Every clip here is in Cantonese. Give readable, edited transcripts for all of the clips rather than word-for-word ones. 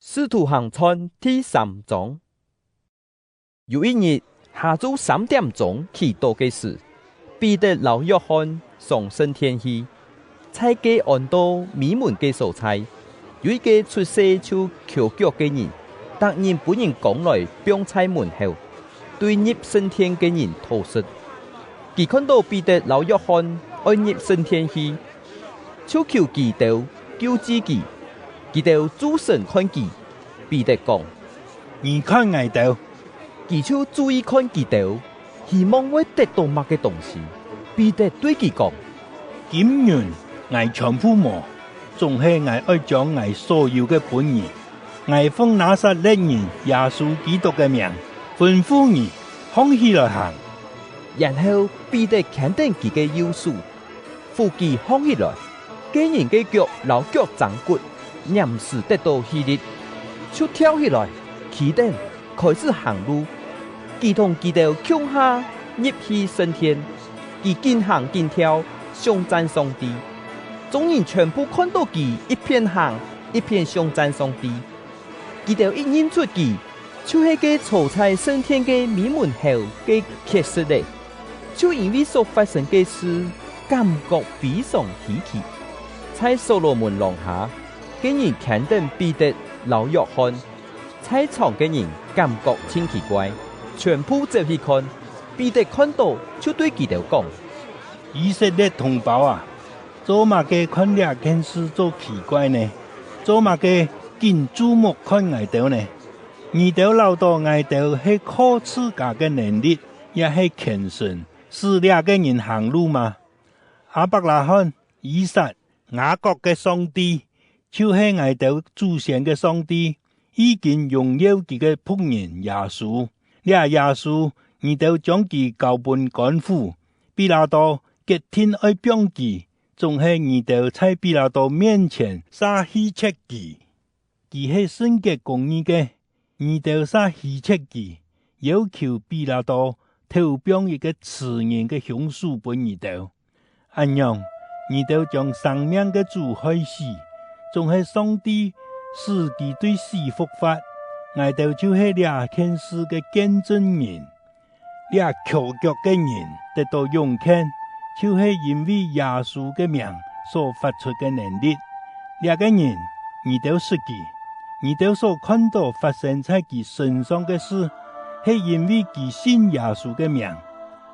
使徒行傳第3章。有一日，下晝3點鐘祈禱嘅時，彼得和約翰上升天去，在佢岸道米門嘅所在，有一個出世就瘸腳嘅人，突然本人趕來，並在門後對入升天嘅人禱說。佢看到彼得和約翰愛入升天去，就求基督救自己。基督轉身看佢，彼得講：你看我哋，佢就注意看基督，希望會得到乜嘅東西。彼得對佢講：今日我全部冇，總係我愛將我所有嘅本意，我奉拿撒勒人耶穌基督嘅名，吩咐你放起來行。然後彼得肯定佢嘅右手，扶佢放起來，嗰人嘅腳和腳掌骨臨時得到氣力，就跳起來，起定開始行路。佢同基督腳下入去升天，佢邊行邊跳，頌讚上帝。眾人全部看到佢一邊行一邊頌讚上帝。基督一認出佢，就係個坐在升天嘅米門後嘅啟示咧，就因為所發生嘅事，感覺非常稀奇。在所羅門廊下，嘅人看見彼得和約翰，在場嘅人感覺真奇怪，全部走去看。彼得看到就對基督講：以色列同胞啊，做乜嘅看這件事做奇怪呢？做乜嘅見注目看我哋呢？你哋老多我哋係靠自家嘅能力，也係虔誠，使這個人行路嗎？亞伯拉罕、以撒、雅各嘅上帝，就係我哋祖先嘅上帝，已經擁有佢嘅僕人耶穌。耶穌，你哋將佢交本官府，比拉多決定愛병佢，仲係你哋在比拉多面前撒氣切佢。佢係聖潔公義嘅，你哋撒氣切佢，要求比拉多投병一個刺人嘅兇手俾你哋。咁樣，你哋將生命嘅主害死，仲係上帝使佢對死復活。我哋就係這件事嘅見證人，這瘸腳嘅人得到永生，就係因為耶穌嘅名所發出嘅能力。這個人，你哋識佢，你哋所看到發生在佢身上嘅事，係因為佢信耶穌嘅名，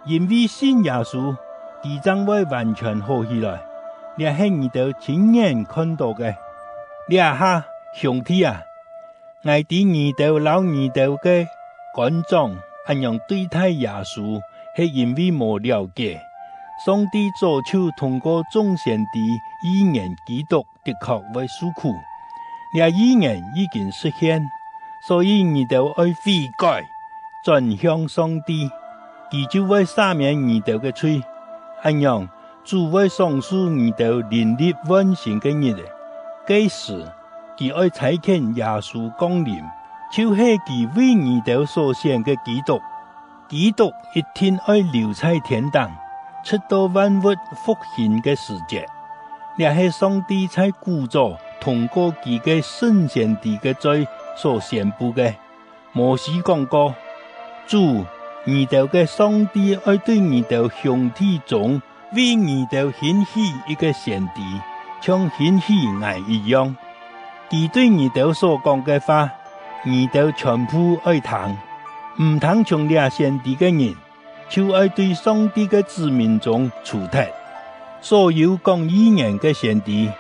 因為信耶穌，佢將會完全好起來。這係你哋親眼看到嘅。這下兄弟啊！我哋你哋老你哋嘅觀眾，咁樣對待耶穌，係因為冇了解。上帝早就通過眾先知預言基督的確會受苦，這預言已經實現，所以你哋愛悔改，轉向上帝，佢就會赦免你哋嘅罪。咁樣主會賞賜你哋臨立萬幸嘅日子。嗰時佢愛差遣耶穌降臨，就係佢為你哋所獻嘅基督。基督一定愛留在天堂，直到萬物復興嘅時節。這係上帝在古早通過佢嘅聖先知嘅罪所宣布嘅。摩西講過：主，你哋嘅上帝愛對你哋兄弟中為你哋興起一個先知，像興起我一樣。佢對你哋所講嘅話，你哋全部愛聽，唔聽從這先知嘅人，就愛對上帝嘅子民中除脫。所有講預言嘅先知，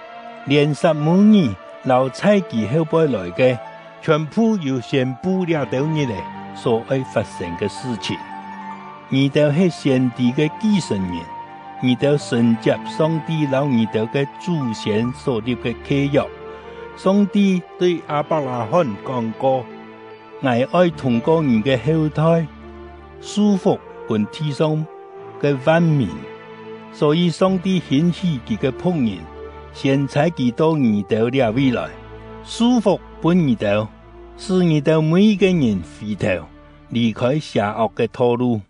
連撒母耳、老蔡記後輩來嘅，全部要宣布了到你哋所愛發生嘅事情。你哋係先知嘅繼承人，你哋承接上帝老你哋嘅祖先所立嘅契約。上帝對亞伯拉罕講過：我愛通過你嘅後代，祝福本地上嘅萬民。所以上帝興起佢嘅僕人，先差佢到你哋這位來，祝福本你哋，使你哋每一個人回頭，離開邪惡嘅道路。